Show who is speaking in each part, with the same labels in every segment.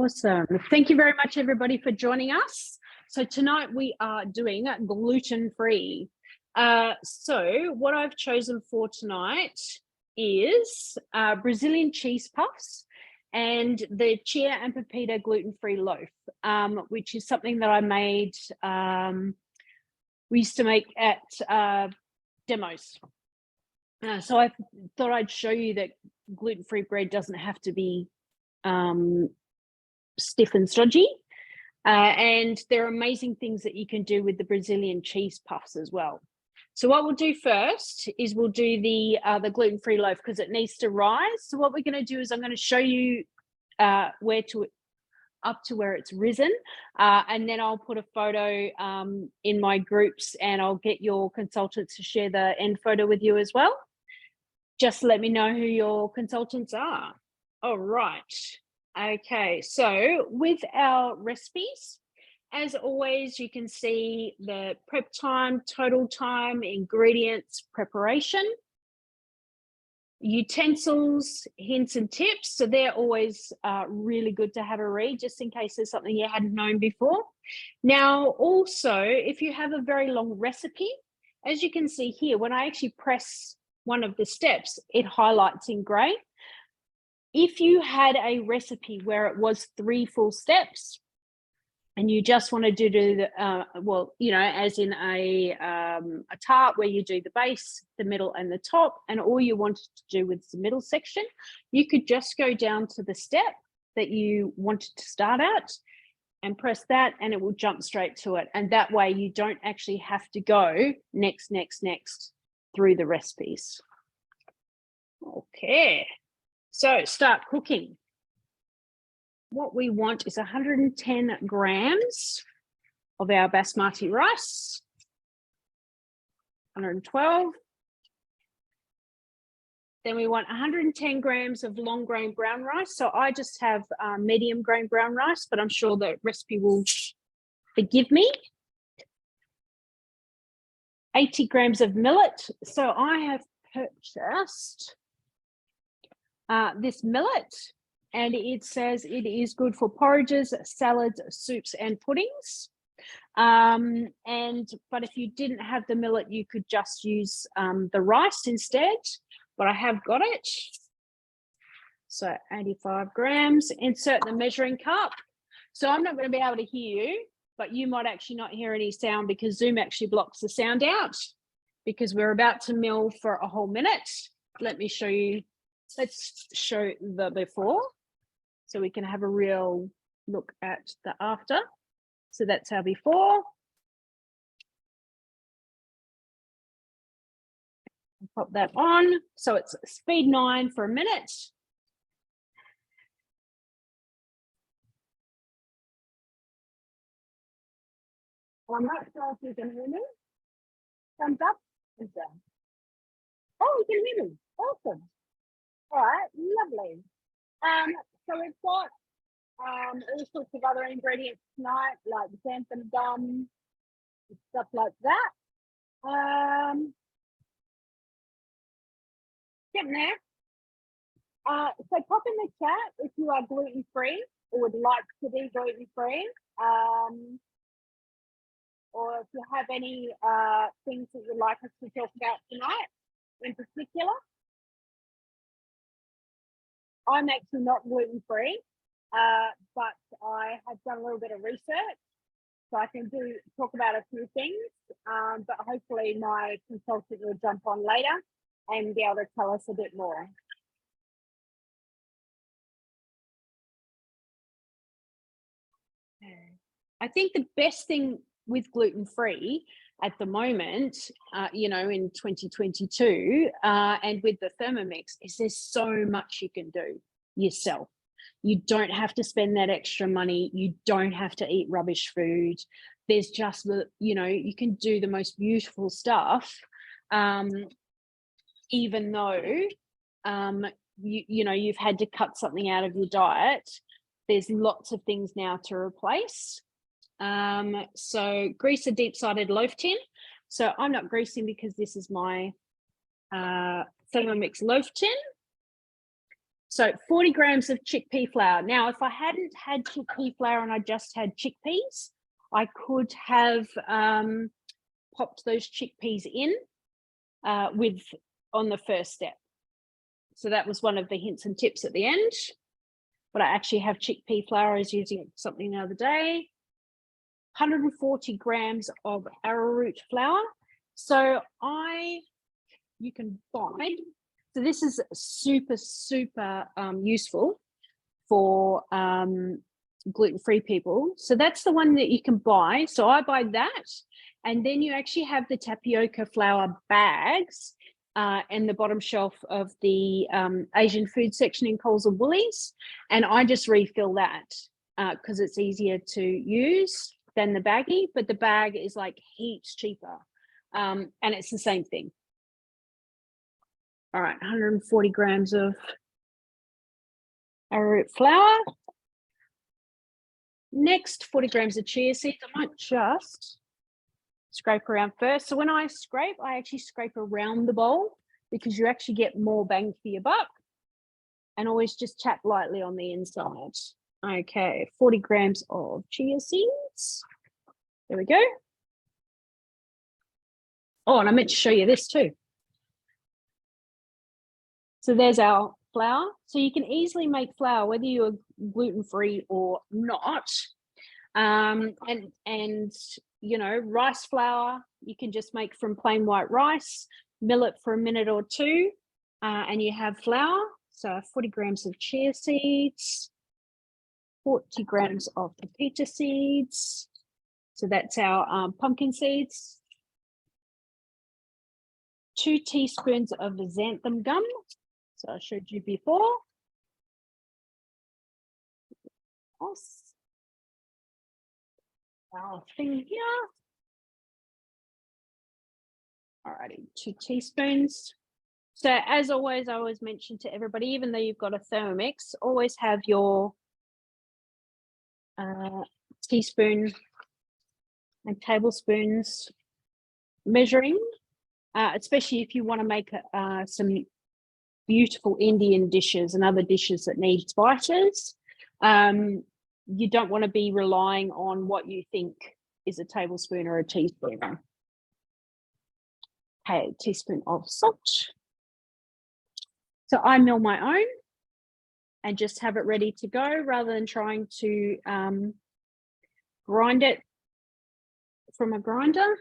Speaker 1: Awesome. Thank you very much, everybody, for joining us. So tonight we are doing gluten-free. So what I've chosen for tonight is Brazilian cheese puffs and the Chia and Pepita gluten-free loaf, which is something that I made, we used to make at demos. So I thought I'd show you that gluten-free bread doesn't have to be stiff and stodgy, and there are amazing things that you can do with the Brazilian cheese puffs as well. So what we'll do first is we'll do the gluten-free loaf because it needs to rise. So what we're going to do is I'm going to show you where to up to where it's risen, and then I'll put a photo in my groups, and I'll get your consultants to share the end photo with you as well. Just let me know who your consultants are. All right. Okay, so with our recipes, as always, you can see the prep time, total time, ingredients, preparation, utensils, hints and tips. So they're always really good to have a read, just in case there's something you hadn't known before. Now, also, if you have a very long recipe, as you can see here, when I actually press one of the steps, it highlights in gray. If you had a recipe where it was 3 full steps and you just want to do the, well, you know, as in a tart where you do the base, the middle and the top, and all you wanted to do with the middle section, you could just go down to the step that you wanted to start at and press that, and it will jump straight to it. And that way you don't actually have to go next through the recipes. Okay. So start cooking. What we want is 110 grams of our basmati rice, 112. Then we want 110 grams of long grain brown rice. So I just have medium grain brown rice, but I'm sure the recipe will forgive me. 80 grams of millet. So I have purchased this millet, and it says it is good for porridges, salads, soups and puddings. But if you didn't have the millet, you could just use the rice instead, but I have got it. So 85 grams, insert the measuring cup. So I'm not going to be able to hear you, but you might actually not hear any sound because Zoom actually blocks the sound out because we're about to mill for a whole minute. Let me show you. Let's show the before so we can have a real look at the after. So that's our before. Pop that on. So it's speed 9 for a minute. I'm not sure if you can hear me. Thumbs up. Thumbs down. Oh, you can hear me. Awesome. All right, lovely. So we've got all sorts of other ingredients tonight, like xanthan gum, stuff like that. Getting there. So pop in the chat if you are gluten-free or would like to be gluten-free, or if you have any things that you'd like us to talk about tonight in particular. I'm actually not gluten-free, but I have done a little bit of research, so I can talk about a few things, but hopefully my consultant will jump on later and be able to tell us a bit more. I think the best thing with gluten-free at the moment, you know, in 2022, and with the Thermomix, is there's so much you can do yourself. You don't have to spend that extra money. You don't have to eat rubbish food. There's just, you know, you can do the most beautiful stuff, even though, you know, you've had to cut something out of your diet. There's lots of things now to replace. So grease a deep-sided loaf tin. So I'm not greasing because this is my Thermomix loaf tin. So 40 grams of chickpea flour. Now, if I hadn't had chickpea flour and I just had chickpeas, I could have popped those chickpeas in on the first step. So that was one of the hints and tips at the end. But I actually have chickpea flour. I was using something the other day. 140 grams of arrowroot flour. So you can buy, so this is super, super useful for gluten-free people. So that's the one that you can buy. So I buy that. And then you actually have the tapioca flour bags in the bottom shelf of the Asian food section in Coles and Woolies. And I just refill that because it's easier to use than the baggie, but the bag is like heaps cheaper. And it's the same thing. All right, 140 grams of arrowroot flour. Next, 40 grams of chia seeds. I might just scrape around first. So when I scrape, I actually scrape around the bowl because you actually get more bang for your buck. And always just tap lightly on the inside. Okay, 40 grams of chia seeds. There we go. Oh, and I meant to show you this too. So there's our flour. So you can easily make flour whether you're gluten-free or not. And you know, rice flour you can just make from plain white rice, mill it for a minute or two, and you have flour. So 40 grams of chia seeds, 40 grams of pepita seeds. So that's our pumpkin seeds. 2 teaspoons of xanthan gum. So I showed you before. Our thing here. Alrighty, 2 teaspoons. So as always, I always mention to everybody, even though you've got a Thermomix, always have your teaspoon and tablespoons measuring, especially if you want to make some beautiful Indian dishes and other dishes that need spices. You don't want to be relying on what you think is a tablespoon or a teaspoon. Okay, a teaspoon of salt. So I mill my own and just have it ready to go rather than trying to grind it from a grinder.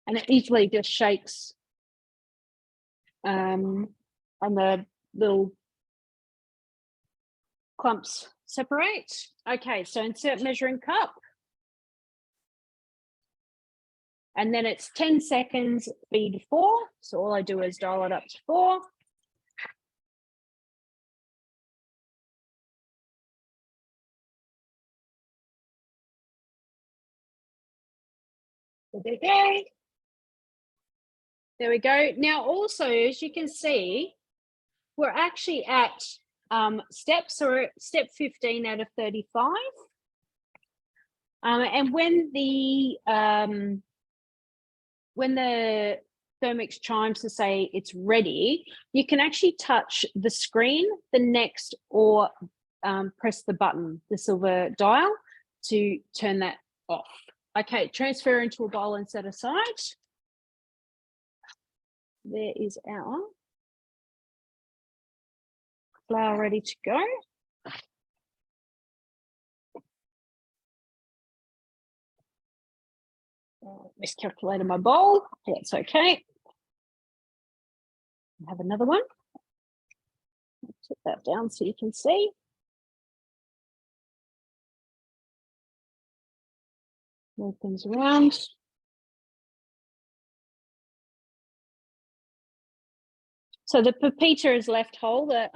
Speaker 1: And it easily just shakes and the little clumps separate. Okay, so insert measuring cup. And then it's 10 seconds speed 4. So all I do is dial it up to 4. There we go. There we go. Now also, as you can see, we're actually at steps, so we're at step 15 out of 35. And when the Thermomix chimes to say it's ready, you can actually touch the screen, the next, or press the button, the silver dial, to turn that off. Okay, transfer into a bowl and set aside. There is our flour ready to go. Miscalculated my bowl. That's okay. I have another one. Put that down so you can see. Move things around. So the pepita is left whole, the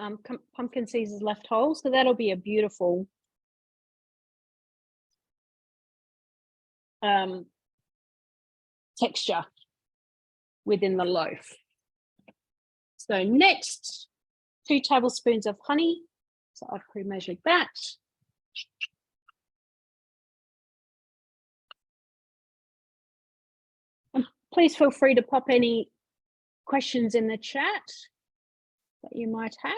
Speaker 1: pumpkin seeds is left whole, so that'll be a beautiful texture within the loaf. So next, 2 tablespoons of honey. So I've pre-measured that. And please feel free to pop any questions in the chat. that you might have.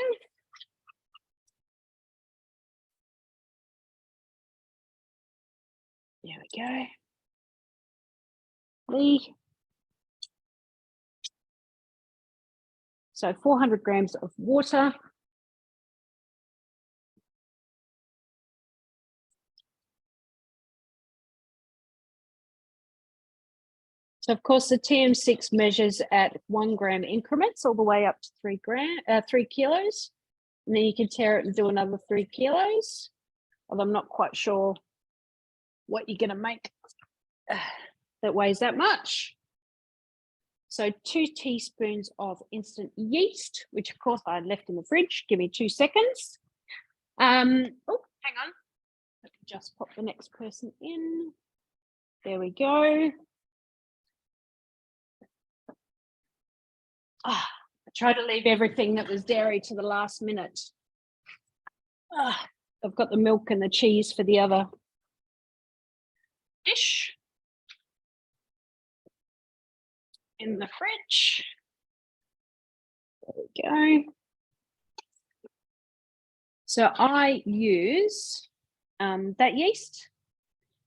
Speaker 1: There we go. So 400 grams of water. So of course the TM6 measures at 1 gram increments all the way up to 3 kilos. And then you can tear it and do another 3 kilos. Although I'm not quite sure what you're going to make that weighs that much. So 2 teaspoons of instant yeast, which of course I left in the fridge. Give me 2 seconds. Oh, hang on. Let me just pop the next person in. There we go. I try to leave everything that was dairy to the last minute. I've got the milk and the cheese for the other dish in the fridge. There we go. So I use that yeast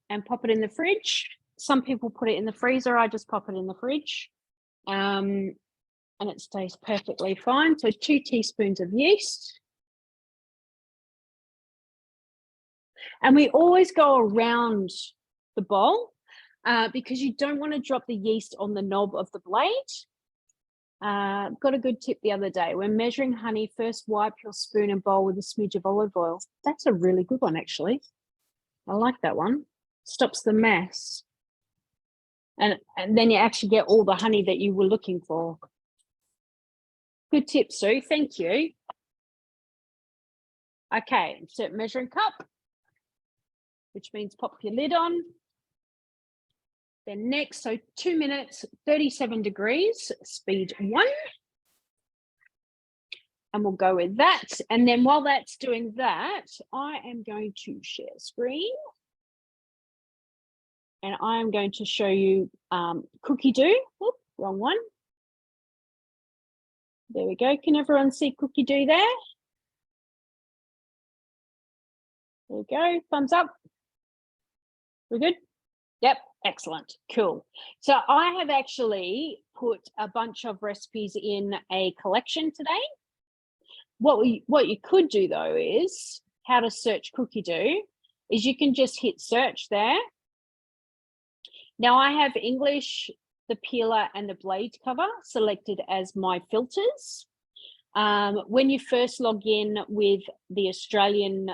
Speaker 1: and pop it in the fridge. Some people put it in the freezer. I just pop it in the fridge. And it stays perfectly fine. So 2 teaspoons of yeast. And we always go around the bowl because you don't want to drop the yeast on the knob of the blade. Got a good tip the other day. When measuring honey, first wipe your spoon and bowl with a smidge of olive oil. That's a really good one, actually. I like that one. Stops the mess. And then you actually get all the honey that you were looking for. Good tip, Sue. Thank you. Okay, insert measuring cup, which means pop your lid on. Then next, so 2 minutes, 37 degrees, speed 1. And we'll go with that. And then while that's doing that, I am going to share screen. And I am going to show you cookie dough. Oop, wrong one. There we go. Can everyone see cookie dough there? There we go. Thumbs up. We're good? Yep. Excellent. Cool. So I have actually put a bunch of recipes in a collection today. What you could do though is how to search cookie dough is you can just hit search there. Now I have English, the peeler and the blade cover selected as my filters. When you first log in with the Australian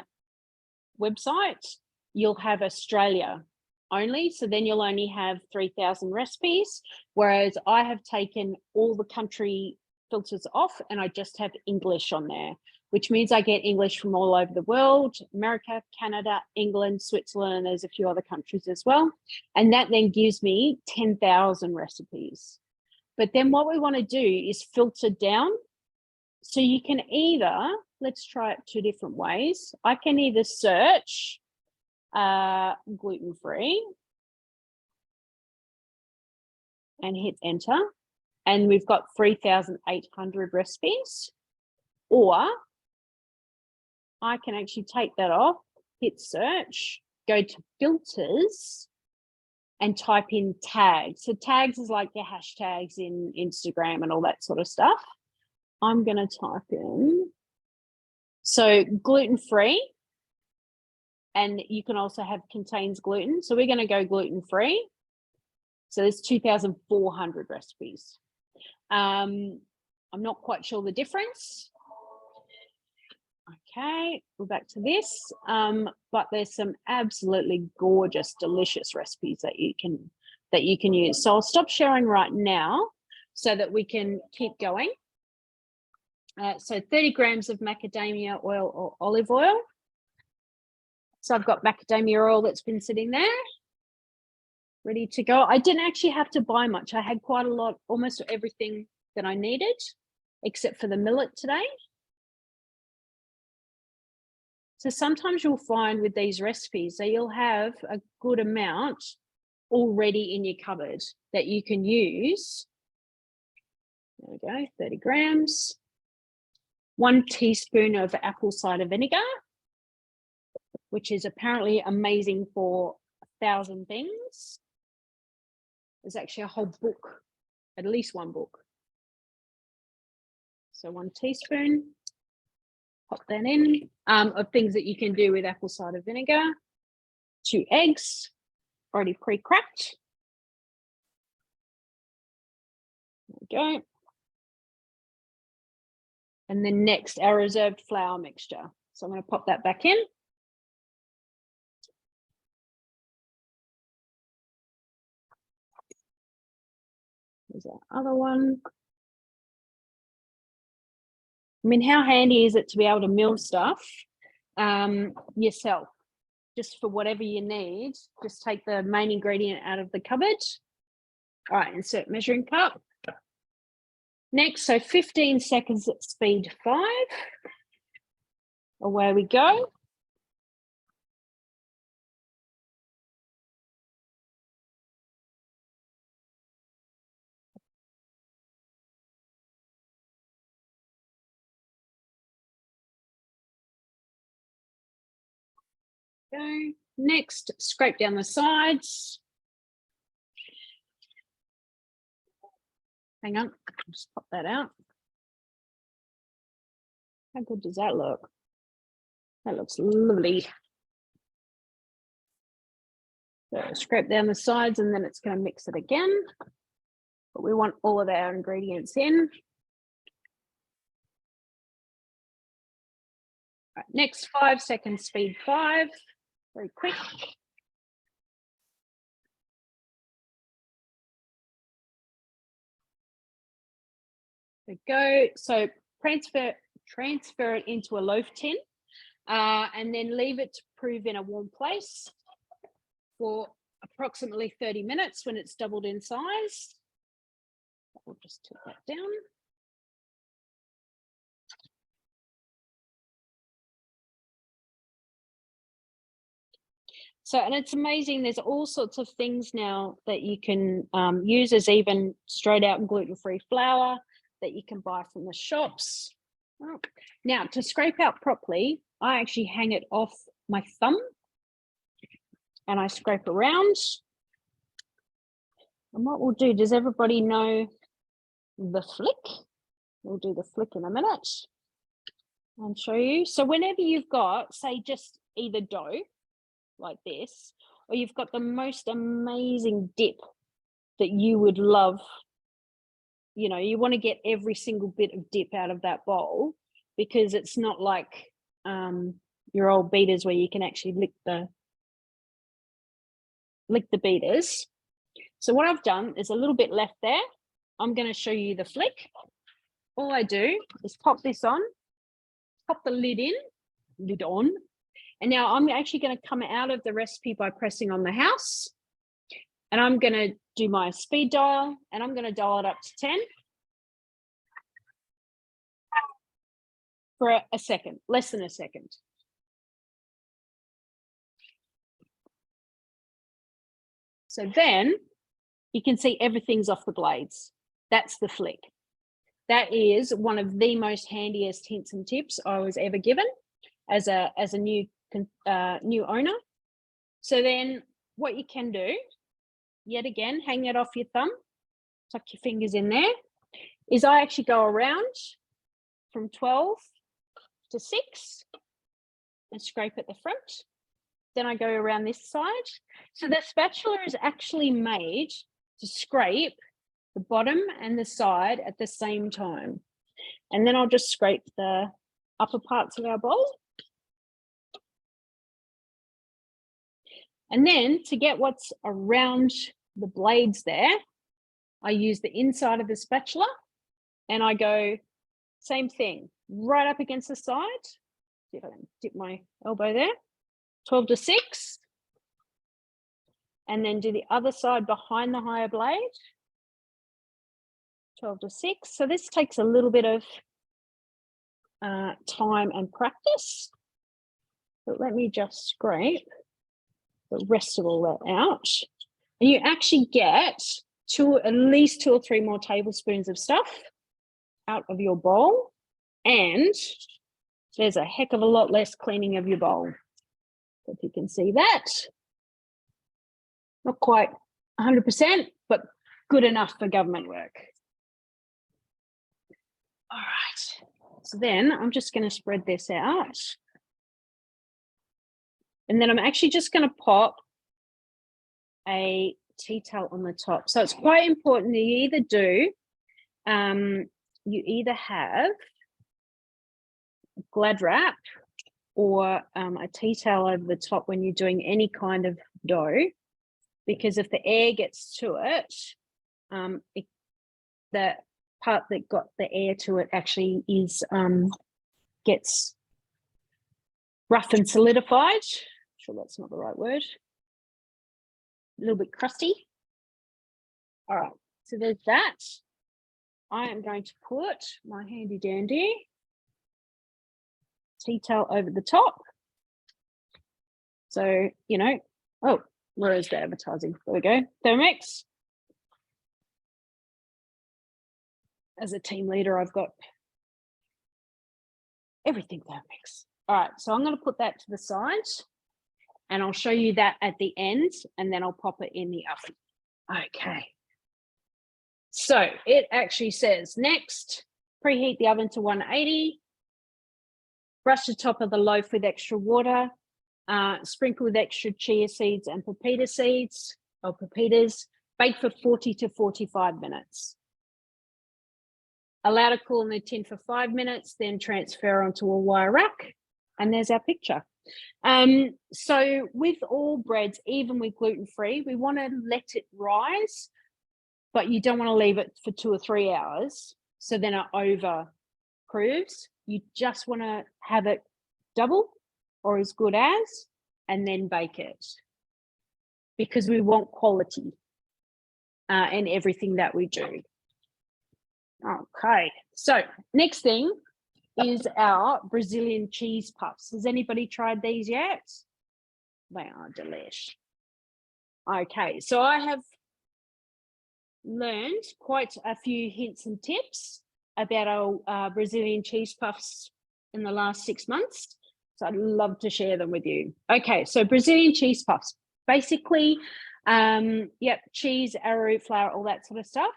Speaker 1: website, you'll have Australia only. So then you'll only have 3,000 recipes, whereas I have taken all the country filters off and I just have English on there, which means I get English from all over the world, America, Canada, England, Switzerland, and there's a few other countries as well. And that then gives me 10,000 recipes. But then what we want to do is filter down. So you can either, let's try it 2 different ways. I can either search gluten-free and hit enter. And we've got 3,800 recipes. Or I can actually take that off, hit search, go to filters and type in tags. So tags is like your hashtags in Instagram and all that sort of stuff. I'm going to type in, so gluten-free, and you can also have contains gluten. So we're going to go gluten-free. So there's 2,400 recipes. I'm not quite sure the difference. Okay, we're back to this, but there's some absolutely gorgeous, delicious recipes that you can use. So I'll stop sharing right now so that we can keep going. So 30 grams of macadamia oil or olive oil. So I've got macadamia oil that's been sitting there, ready to go. I didn't actually have to buy much. I had quite a lot, almost everything that I needed, except for the millet today. So sometimes you'll find with these recipes that you'll have a good amount already in your cupboard that you can use. There we go, 30 grams. 1 teaspoon of apple cider vinegar, which is apparently amazing for 1,000 things. There's actually a whole book, at least one book. So 1 teaspoon, pop that in, of things that you can do with apple cider vinegar. 2 eggs, already pre-cracked. There we go. And then next, our reserved flour mixture. So I'm going to pop that back in. There's our other one. I mean, how handy is it to be able to mill stuff yourself, just for whatever you need? Just take the main ingredient out of the cupboard. All right, insert measuring cup. Next, so 15 seconds at speed 5. Away we go. Go. Next, scrape down the sides. Hang on, just pop that out. How good does that look? That looks lovely. So scrape down the sides and then it's going to mix it again. But we want all of our ingredients in. Right, next 5 seconds, speed 5. Very quick. There we go. So transfer it into a loaf tin and then leave it to prove in a warm place for approximately 30 minutes when it's doubled in size. We'll just tilt that down. So, and it's amazing, there's all sorts of things now that you can use as even straight out gluten-free flour that you can buy from the shops. Oh. Now, to scrape out properly, I actually hang it off my thumb and I scrape around. And what we'll do, does everybody know the flick? We'll do the flick in a minute and show you. So whenever you've got, say, just either dough like this, or you've got the most amazing dip that you would love, you know, you want to get every single bit of dip out of that bowl, because it's not like your old beaters where you can actually lick the beaters. So what I've done is a little bit left there. I'm going to show you the flick. All I do is pop this on, pop the lid on, and now I'm actually going to come out of the recipe by pressing on the house, and I'm going to do my speed dial, and I'm going to dial it up to 10 for a second, less than a second. So then you can see everything's off the blades. That's the flick. That is one of the most handiest hints and tips I was ever given as a new owner. So then what you can do, yet again, hang it off your thumb, tuck your fingers in there, is I actually go around from 12 to 6 and scrape at the front. Then I go around this side. So the spatula is actually made to scrape the bottom and the side at the same time. And then I'll just scrape the upper parts of our bowl. And then to get what's around the blades there, I use the inside of the spatula and I go, same thing, right up against the side. See if I can dip my elbow there. 12 to 6. And then do the other side behind the higher blade. 12 to 6. So this takes a little bit of time and practice. But let me just scrape the rest of all that out. And you actually get at least 2 or 3 more tablespoons of stuff out of your bowl. And there's a heck of a lot less cleaning of your bowl. If you can see that. Not quite 100%, but good enough for government work. All right. So then I'm just going to spread this out. And then I'm actually just going to pop a tea towel on the top. So it's quite important that you either have Glad wrap or a tea towel over the top when you're doing any kind of dough, because if the air gets to it, the part that got the air to it actually is gets rough and solidified. I'm sure that's not the right word. A little bit crusty. All right, so there's that. I am going to put my handy dandy tea towel over the top. So, you know, oh, where is the advertising? There we go. Thermix. As a team leader, I've got everything Thermix. All right, so I'm going to put that to the side and I'll show you that at the end and then I'll pop it in the oven. Okay. So it actually says next, preheat the oven to 180. Brush the top of the loaf with extra water. Sprinkle with extra chia seeds and pepita seeds or pepitas. Bake for 40 to 45 minutes. Allow to cool in the tin for 5 minutes, then transfer onto a wire rack. And there's our picture. So with all breads, even with gluten-free, we want to let it rise, but you don't want to leave it for 2 or 3 hours. So then it over-proves. You just want to have it double or as good as, and then bake it. Because we want quality in everything that we do. Okay, so next thing is our Brazilian cheese puffs. Has anybody tried these yet? They are delish. Okay, so I have learned quite a few hints and tips about our Brazilian cheese puffs in the last 6 months. So I'd love to share them with you. Okay, so Brazilian cheese puffs. Basically, cheese, arrowroot flour, all that sort of stuff.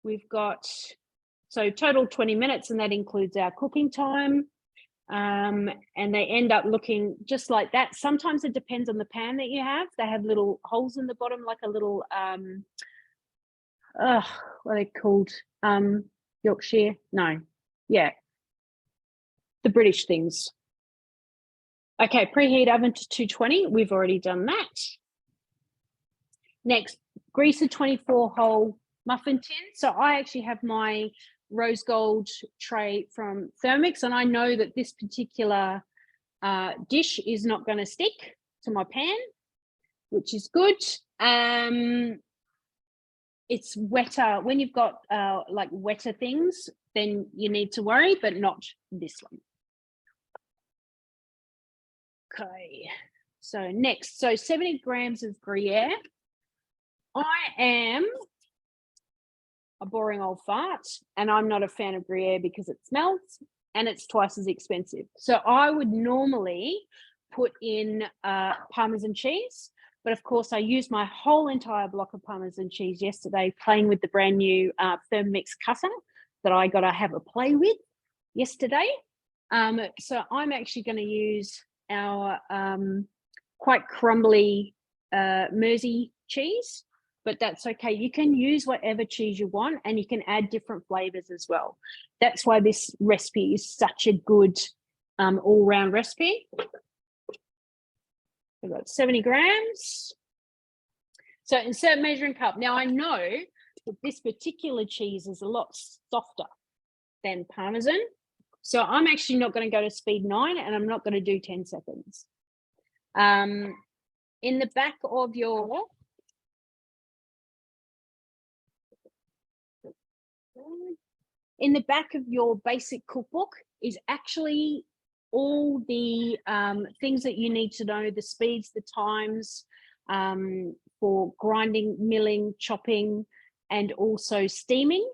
Speaker 1: We've got, so total 20 minutes, and that includes our cooking time. And they end up looking just like that. Sometimes it depends on the pan that you have. They have little holes in the bottom, like a little, what are they called? Yorkshire? No, yeah. The British things. Okay, preheat oven to 220. We've already done that. Next, grease a 24-hole muffin tin. So I actually have my rose gold tray from Thermix, and I know that this particular dish is not going to stick to my pan, which is good. It's wetter. When you've got like wetter things, then you need to worry, but not this one. Okay, so next, so 70 grams of Gruyere. I am a boring old fart, and I'm not a fan of Gruyere because it smells and it's twice as expensive. So I would normally put in Parmesan cheese, but of course I used my whole entire block of Parmesan cheese yesterday playing with the brand new Thermix cutter that I got to have a play with yesterday. So I'm actually going to use our quite crumbly Mersey cheese, but that's okay. You can use whatever cheese you want, and you can add different flavors as well. That's why this recipe is such a good all-round recipe. We've got 70 grams. So insert measuring cup. Now I know that this particular cheese is a lot softer than Parmesan. So I'm actually not going to go to speed 9, and I'm not going to do 10 seconds. In the back of your basic cookbook is actually all the things that you need to know, the speeds, the times for grinding, milling, chopping, and also steaming.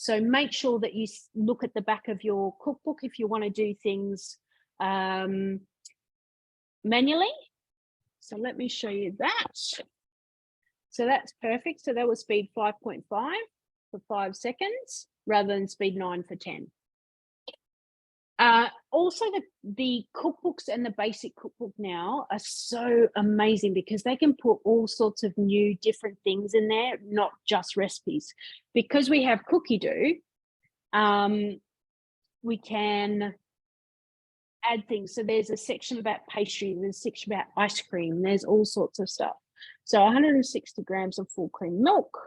Speaker 1: So make sure that you look at the back of your cookbook if you want to do things manually. So let me show you that. So that's perfect. So that was speed 5.5 for 5 seconds rather than speed 9 for 10. Also, the cookbooks and the basic cookbook now are so amazing because they can put all sorts of new different things in there, not just recipes. Because we have Cookie Do, we can add things. So there's a section about pastry, there's a section about ice cream, there's all sorts of stuff. So 160 grams of full cream milk.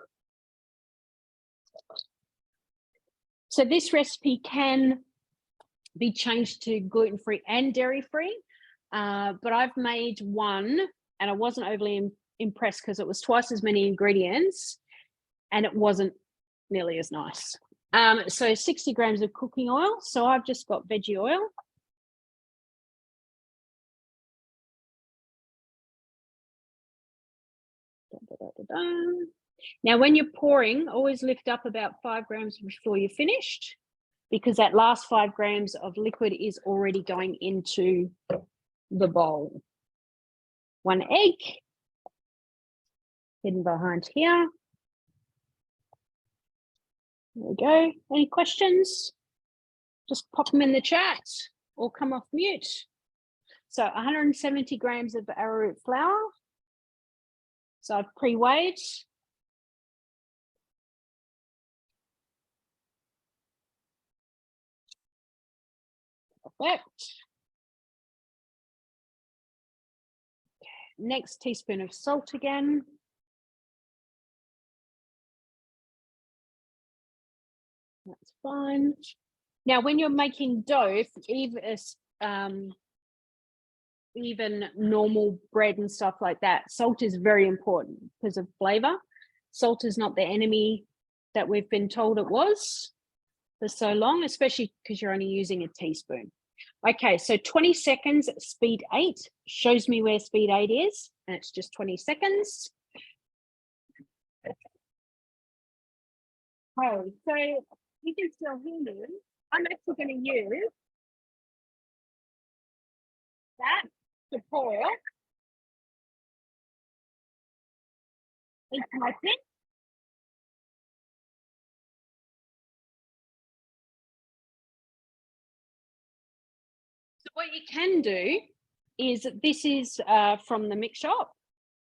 Speaker 1: So this recipe can be changed to gluten-free and dairy-free, but I've made one and I wasn't overly impressed because it was twice as many ingredients and it wasn't nearly as nice. So 60 grams of cooking oil. So I've just got veggie oil. Now, when you're pouring, always lift up about 5 grams before you're finished, because that last 5 grams of liquid is already going into the bowl. 1 egg, hidden behind here. There we go. Any questions? Just pop them in the chat or come off mute. So 170 grams of arrowroot flour. So I've pre-weighed. Perfect. Next, teaspoon of salt again. That's fine. Now, when you're making dough, even normal bread and stuff like that, salt is very important because of flavor. Salt is not the enemy that we've been told it was for so long, especially because you're only using a teaspoon. Okay, so 20 seconds at speed 8 shows me where speed 8 is, and it's just 20 seconds. Oh, so you can still hear me. I'm actually going to use that to pour into my pan. So what you can do is, this is from the mix shop.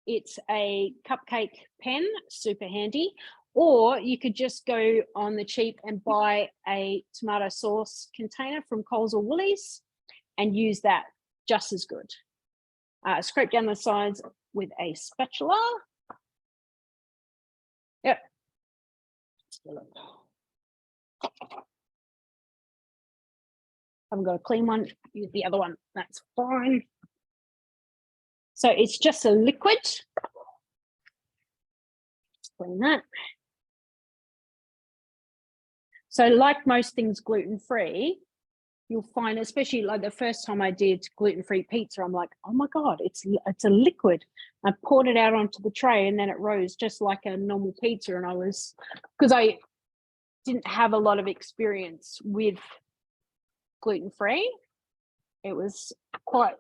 Speaker 1: It's a cupcake pen, super handy. Or you could just go on the cheap and buy a tomato sauce container from Coles or Woolies and use that, just as good. Scrape down the sides with a spatula. Yep. Haven't got a clean one, use the other one, that's fine. So it's just a liquid. Clean that. So like most things gluten-free, you'll find, especially like the first time I did gluten-free pizza, I'm like, oh my God, it's a liquid. I poured it out onto the tray and then it rose just like a normal pizza. And because I didn't have a lot of experience with gluten-free, it was quite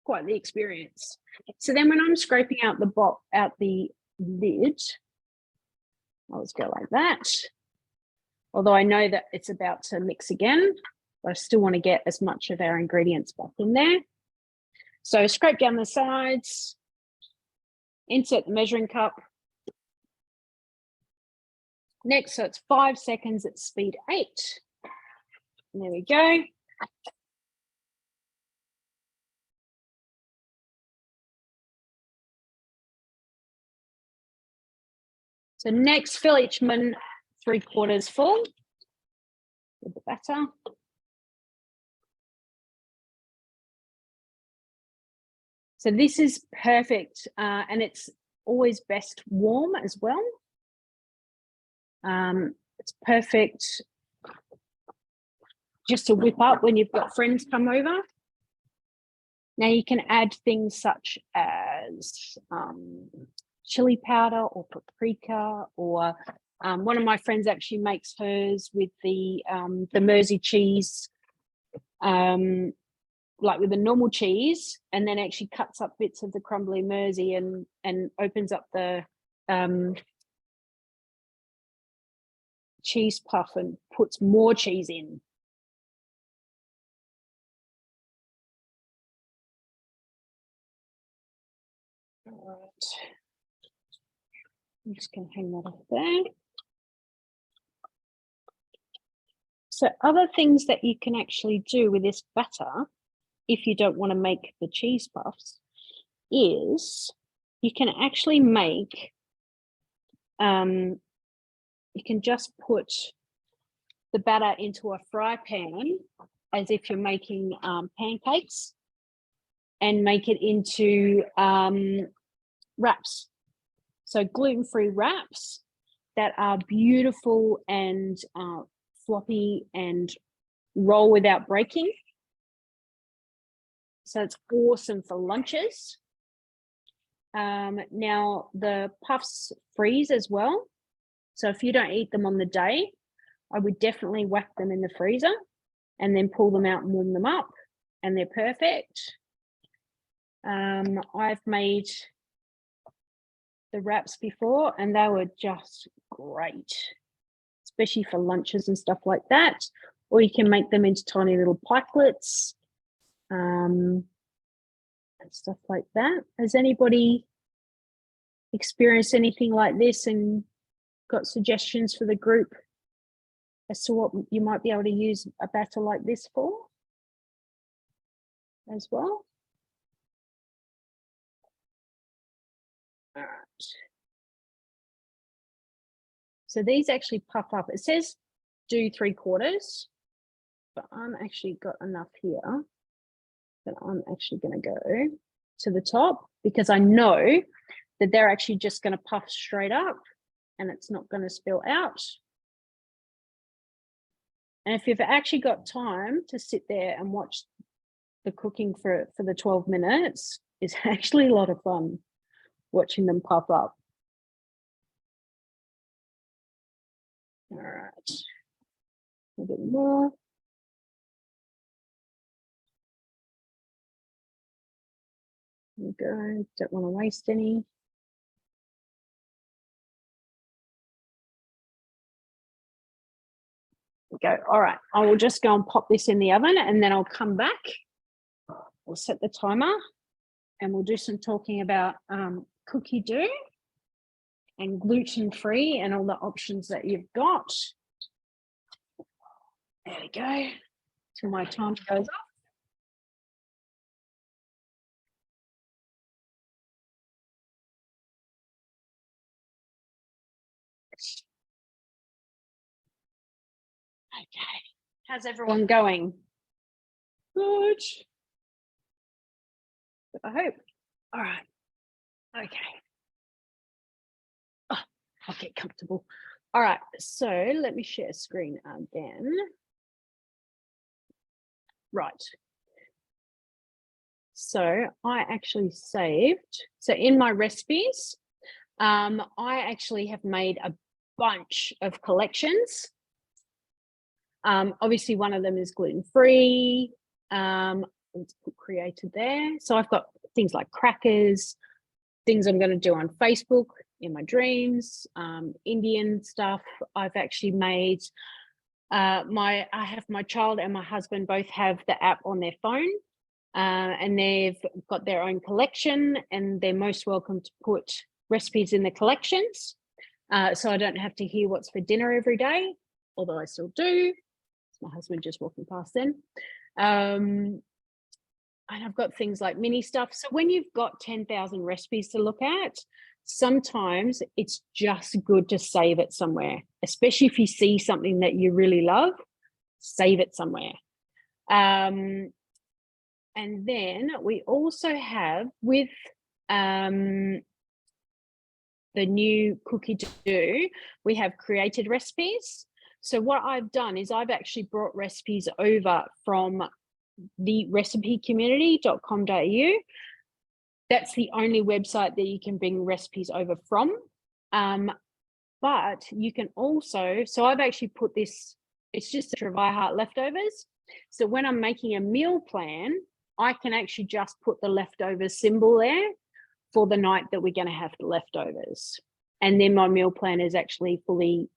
Speaker 1: the experience. So then when I'm scraping out the lid, I'll just go like that. Although I know that it's about to mix again, but I still want to get as much of our ingredients back in there. So scrape down the sides, insert the measuring cup. Next, so it's 5 seconds at speed 8. And there we go. So next, fill each mun 3/4 full with the batter. So this is perfect, and it's always best warm as well. It's perfect just to whip up when you've got friends come over. Now you can add things such as chili powder or paprika or One of my friends actually makes hers with the Mersey cheese, like with the normal cheese, and then actually cuts up bits of the crumbly Mersey and opens up the cheese puff and puts more cheese in. All right. I'm just going to hang that off there. So other things that you can actually do with this batter, if you don't want to make the cheese puffs, is you can actually make, you can just put the batter into a fry pan as if you're making pancakes, and make it into wraps. So gluten-free wraps that are beautiful and floppy and roll without breaking. So it's awesome for lunches. Now the puffs freeze as well. So if you don't eat them on the day, I would definitely whack them in the freezer and then pull them out and warm them up, and they're perfect. I've made the wraps before and they were just great, especially for lunches and stuff like that. Or you can make them into tiny little pikelets and stuff like that. Has anybody experienced anything like this and got suggestions for the group as to what you might be able to use a batter like this for as well? All right. So these actually puff up. It says do 3/4, but I'm actually got enough here that I'm actually going to go to the top, because I know that they're actually just going to puff straight up and it's not going to spill out. And if you've actually got time to sit there and watch the cooking for the 12 minutes, it's actually a lot of fun watching them puff up. All right, a bit more. There we go, don't want to waste any. Go. All right, I will just go and pop this in the oven and then I'll come back. We'll set the timer and we'll do some talking about cookie dough and gluten-free and all the options that you've got. There we go, till my timer goes off. Okay, how's everyone going? Good. I hope. All right. Okay. Oh, I'll get comfortable. All right, so let me share screen again. Right. So I actually saved, so in my recipes, I actually have made a bunch of collections. Obviously one of them is gluten-free. Let's put created there. So I've got things like crackers, things I'm going to do on Facebook in my dreams, Indian stuff. I've actually made I have my child and my husband both have the app on their phone, and they've got their own collection, and they're most welcome to put recipes in the collections, so I don't have to hear what's for dinner every day, although I still do. It's my husband just walking past then. And I've got things like mini stuff. So when you've got 10,000 recipes to look at, sometimes it's just good to save it somewhere, especially if you see something that you really love, save it somewhere. And then we also have, with the new cookie dough, we have created recipes. So what I've done is I've actually brought recipes over from the recipecommunity.com.au. That's the only website that you can bring recipes over from. But you can also, so I've actually put this, it's just a Heart leftovers. So when I'm making a meal plan, I can actually just put the leftovers symbol there for the night that we're going to have the leftovers. And then my meal plan is actually fully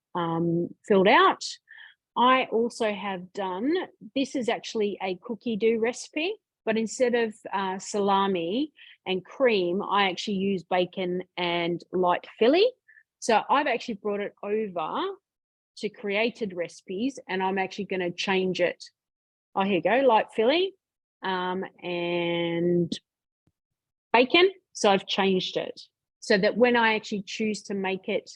Speaker 1: filled out. I also have done, this is actually a cookie dough recipe, but instead of salami and cream, I actually use bacon and light Philly. So I've actually brought it over to created recipes, and I'm actually going to change it. Oh, here you go, light Philly and bacon. So I've changed it so that when I actually choose to make it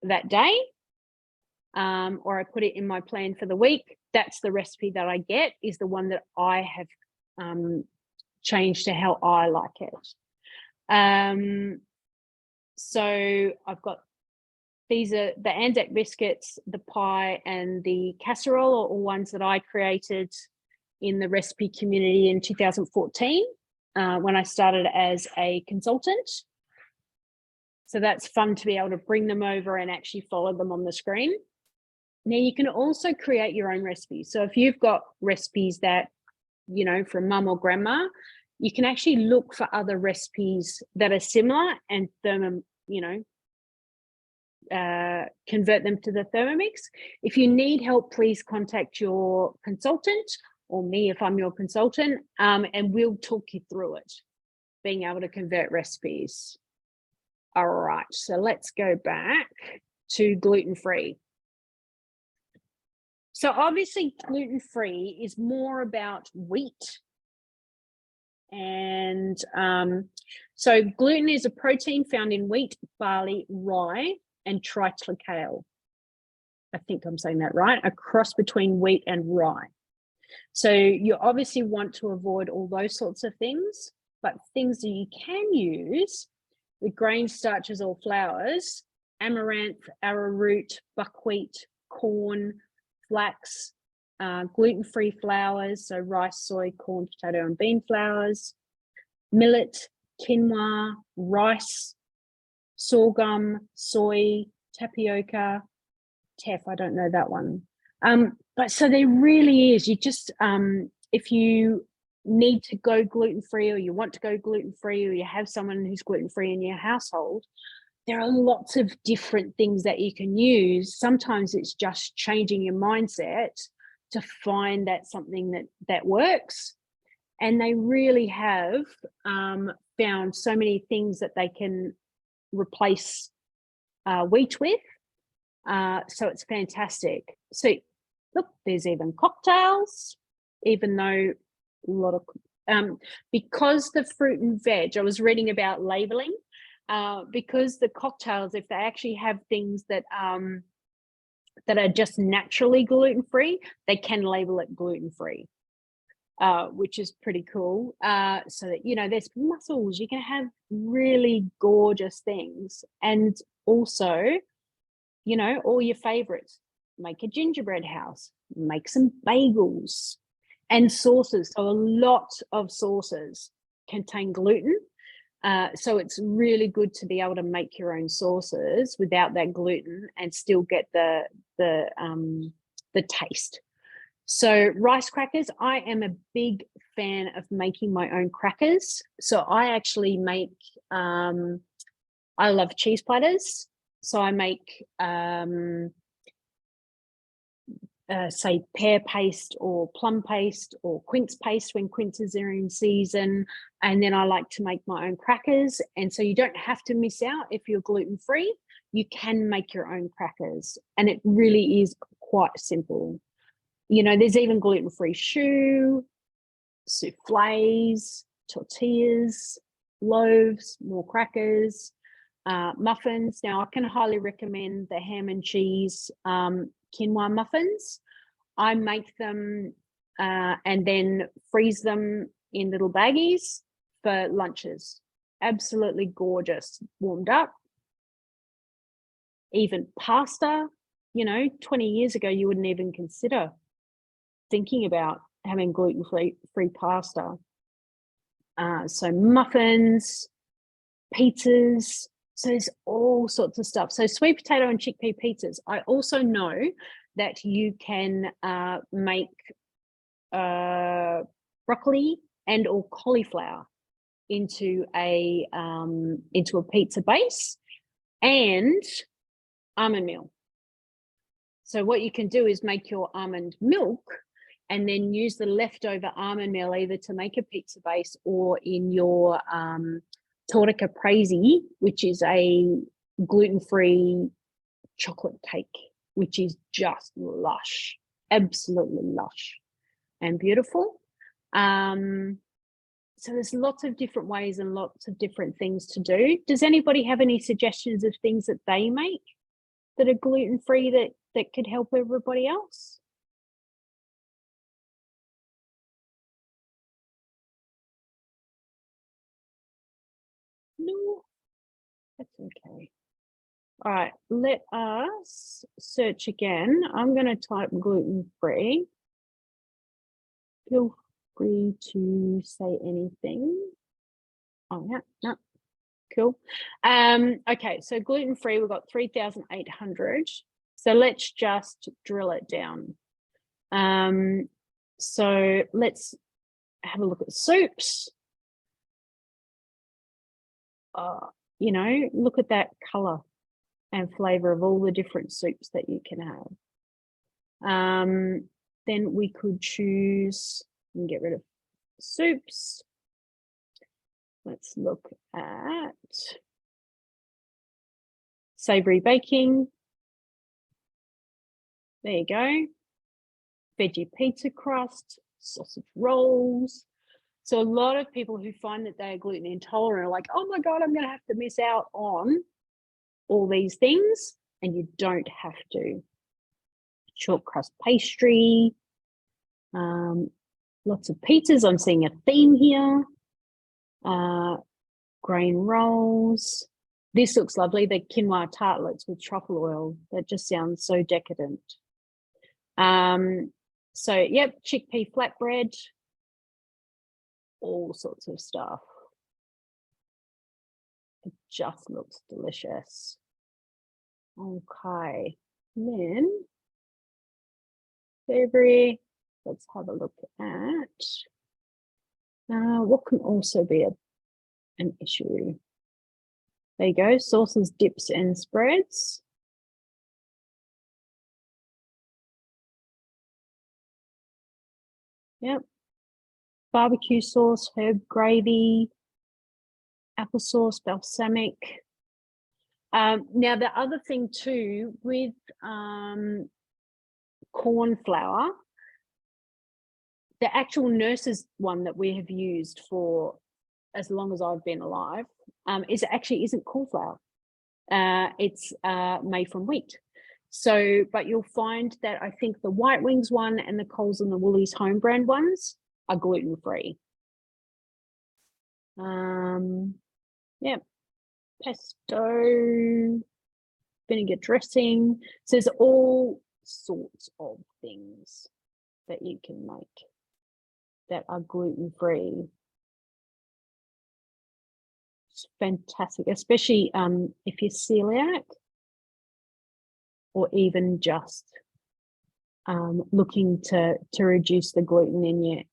Speaker 1: that day, or I put it in my plan for the week, that's the recipe that I get, is the one that I have changed to how I like it. So I've got, these are the Anzac biscuits, the pie, and the casserole are all ones that I created in the recipe community in 2014 when I started as a consultant. So that's fun to be able to bring them over and actually follow them on the screen. Now you can also create your own recipes. So if you've got recipes that, you know, from mum or grandma, you can actually look for other recipes that are similar and convert them to the Thermomix. If you need help, please contact your consultant or me if I'm your consultant, and we'll talk you through it, being able to convert recipes. All right, so let's go back to gluten-free. So obviously gluten-free is more about wheat. And so gluten is a protein found in wheat, barley, rye, and triticale. I think I'm saying that right, a cross between wheat and rye. So you obviously want to avoid all those sorts of things, but things that you can use, the grain starches or flours, amaranth, arrowroot, buckwheat, corn, flax, gluten-free flours, so rice, soy, corn, potato, and bean flours, millet, quinoa, rice, sorghum, soy, tapioca, teff, I don't know that one. But so there really is, you just, if you need to go gluten-free or you want to go gluten-free or you have someone who's gluten-free in your household, there are lots of different things that you can use. Sometimes it's just changing your mindset to find that something that works. And they really have found so many things that they can replace wheat with. So it's fantastic. So look, there's even cocktails, even though a lot of, because the fruit and veg, I was reading about labeling, because the cocktails, if they actually have things that are just naturally gluten-free, they can label it gluten-free, which is pretty cool. So that, you know, there's mussels, you can have really gorgeous things. And also, you know, all your favorites, make a gingerbread house, make some bagels and sauces. So a lot of sauces contain gluten. So it's really good to be able to make your own sauces without that gluten and still get the taste. So rice crackers, I am a big fan of making my own crackers. So I actually make, I love cheese platters. So I make, say, pear paste or plum paste or quince paste when quinces are in season. And then I like to make my own crackers. And so you don't have to miss out if you're gluten-free. You can make your own crackers. And it really is quite simple. You know, there's even gluten-free choux, soufflés, tortillas, loaves, more crackers, muffins. Now, I can highly recommend the ham and cheese quinoa muffins. I make them and then freeze them in little baggies for lunches. Absolutely gorgeous, warmed up. Even pasta, you know, 20 years ago, you wouldn't even consider thinking about having gluten-free pasta. So muffins, pizzas, So there's all sorts of stuff. So sweet potato and chickpea pizzas. I also know that you can make broccoli and or cauliflower into a pizza base and almond meal. So what you can do is make your almond milk and then use the leftover almond meal either to make a pizza base or in your torta caprese, which is a gluten-free chocolate cake, which is just lush, absolutely lush and beautiful. So there's lots of different ways and lots of different things to do. Does anybody have any suggestions of things that they make that are gluten-free that could help everybody else? No, that's okay. All right, let us search again. I'm going to type gluten-free. Feel free to say anything. Oh, yeah, no, cool. Okay, so gluten-free, we've got 3,800. So let's just drill it down. So let's have a look at soups. You know, look at that color and flavor of all the different soups that you can have. Then we could choose and get rid of soups. Let's look at Savory Baking. There you go. Veggie pizza crust, sausage rolls. So a lot of people who find that they are gluten intolerant are like, oh my God, I'm going to have to miss out on all these things. And you don't have to. Short crust pastry, lots of pizzas. I'm seeing a theme here. Grain rolls. This looks lovely. The quinoa tartlets with truffle oil. That just sounds so decadent. So, yep, chickpea flatbread. All sorts of stuff. It just looks delicious. Okay, then Savory. Let's have a look at what can also be an issue. There you go, sauces, dips, and spreads. Yep. Barbecue sauce, herb gravy, applesauce, balsamic. Now, the other thing too with corn flour, the actual nurse's one that we have used for as long as I've been alive isn't corn flour. It's made from wheat. So, but you'll find that I think the White Wings one and the Coles and the Woolies home brand ones are gluten-free. Yeah, pesto, vinegar dressing. So there's all sorts of things that you can make that are gluten-free. It's fantastic, especially if you're celiac or even just looking to reduce the gluten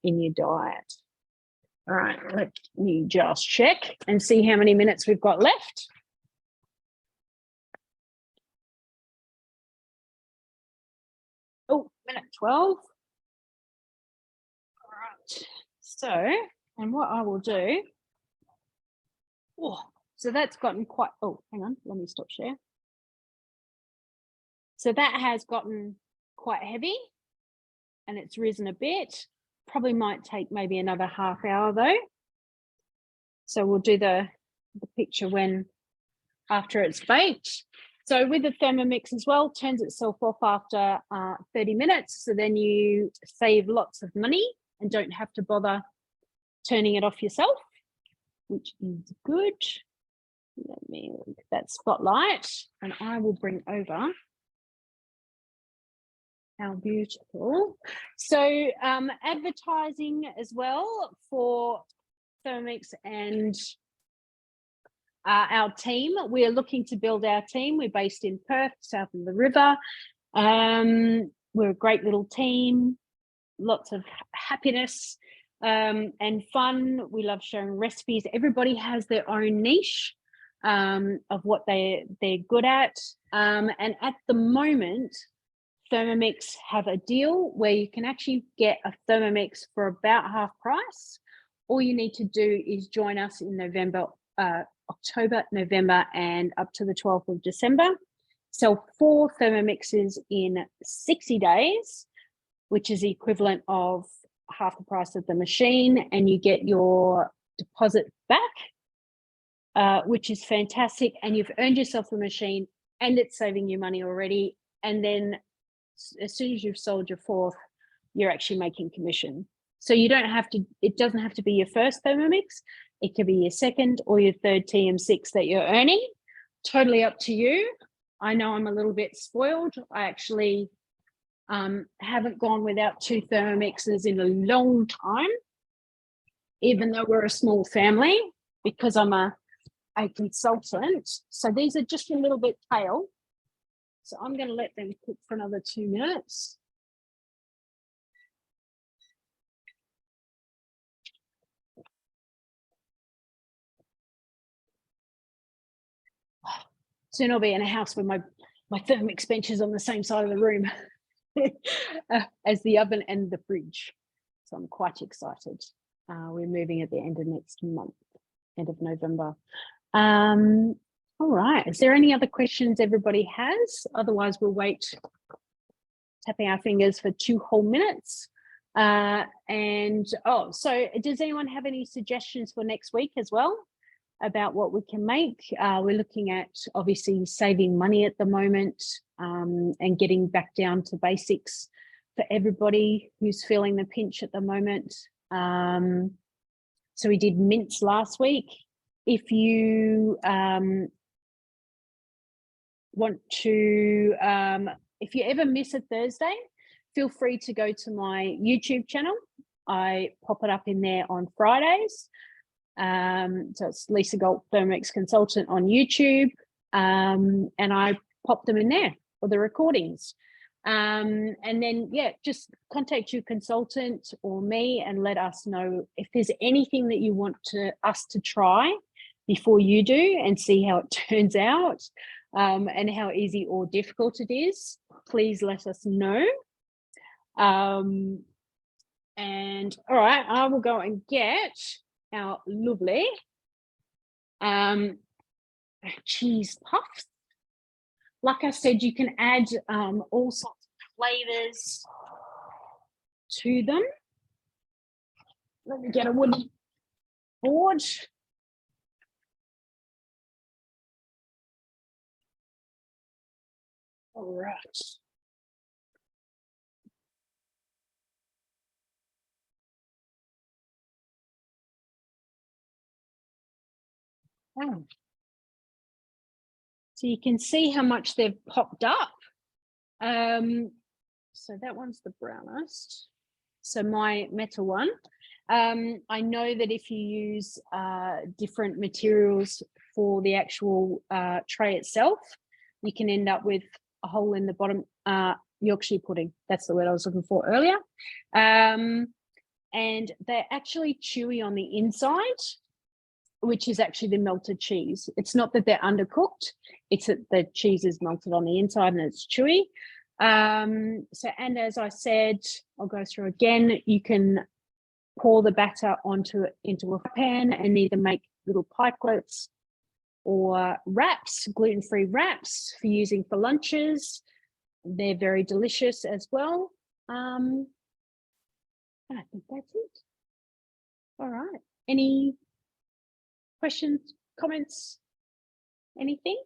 Speaker 1: in your diet. All right, let me just check and see how many minutes we've got left. Oh, minute 12. All right, so, and what I will do, so that's gotten quite, hang on, let me stop share. So that has gotten quite heavy and it's risen a bit. Probably might take maybe another half hour though. So we'll do the picture after it's baked. So with the Thermomix as well, turns itself off after 30 minutes. So then you save lots of money and don't have to bother turning it off yourself, which is good. Let me look at that spotlight and I will bring over how beautiful. So advertising as well for Thermomix and our team. We're looking to build our team. We're based in Perth, south of the river. We're a great little team, lots of happiness and fun. We love sharing recipes. Everybody has their own niche of what they're good at. And at the moment, Thermomix have a deal where you can actually get a Thermomix for about half price. All you need to do is join us in October, November, and up to the 12th of December. Sell 4 Thermomixes in 60 days, which is the equivalent of half the price of the machine, and you get your deposit back, which is fantastic. And you've earned yourself a machine, and it's saving you money already. And then as soon as you've sold your 4th, you're actually making commission. So you don't have to, it doesn't have to be your first Thermomix. It could be your 2nd or your 3rd TM6 that you're earning. Totally up to you. I know I'm a little bit spoiled. I actually haven't gone without 2 Thermomixes in a long time, even though we're a small family, because I'm a consultant. So these are just a little bit pale. So I'm going to let them cook for another 2 minutes. Soon I'll be in a house where my Thermomix bench is on the same side of the room as the oven and the fridge. So I'm quite excited. We're moving at the end of next month, end of November. All right. Is there any other questions everybody has? Otherwise, we'll wait, tapping our fingers for 2 whole minutes. So does anyone have any suggestions for next week as well about what we can make? We're looking at obviously saving money at the moment and getting back down to basics for everybody who's feeling the pinch at the moment. So we did mince last week. If you want to, if you ever miss a Thursday, feel free to go to my YouTube channel. I pop it up in there on Fridays. So it's Lisa Galt, Thermomix Consultant on YouTube. And I pop them in there for the recordings. And then, yeah, just contact your consultant or me and let us know if there's anything that you want us to try before you do and see how it turns out and how easy or difficult it is. Please let us know. And all right, I will go and get our lovely cheese puffs. Like I said, you can add all sorts of flavors to them. Let me get a wooden board. All right. Oh. So you can see how much they've popped up. So that one's the brownest. So my metal one. I know that if you use different materials for the actual tray itself, you can end up with a hole in the bottom. Yorkshire pudding, that's the word I was looking for earlier. And they're actually chewy on the inside, which is actually the melted cheese. It's not that they're undercooked, it's that the cheese is melted on the inside and it's chewy. And as I said, I'll go through again, you can pour the batter into a pan and either make little pikelets or wraps, gluten-free wraps for using for lunches. They're very delicious as well. I think that's it. All right. Any questions, comments, anything?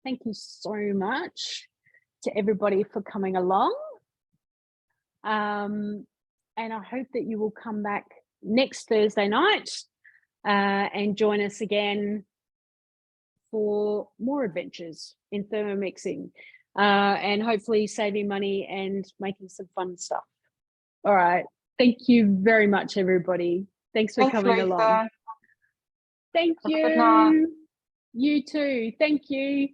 Speaker 1: Thank you so much to everybody for coming along. And I hope that you will come back next Thursday night and join us again for more adventures in thermomixing and hopefully saving money and making some fun stuff. All right. Thank you very much, everybody. Thanks for coming along. Thank
Speaker 2: Have a good night.
Speaker 1: you. You too. Thank you.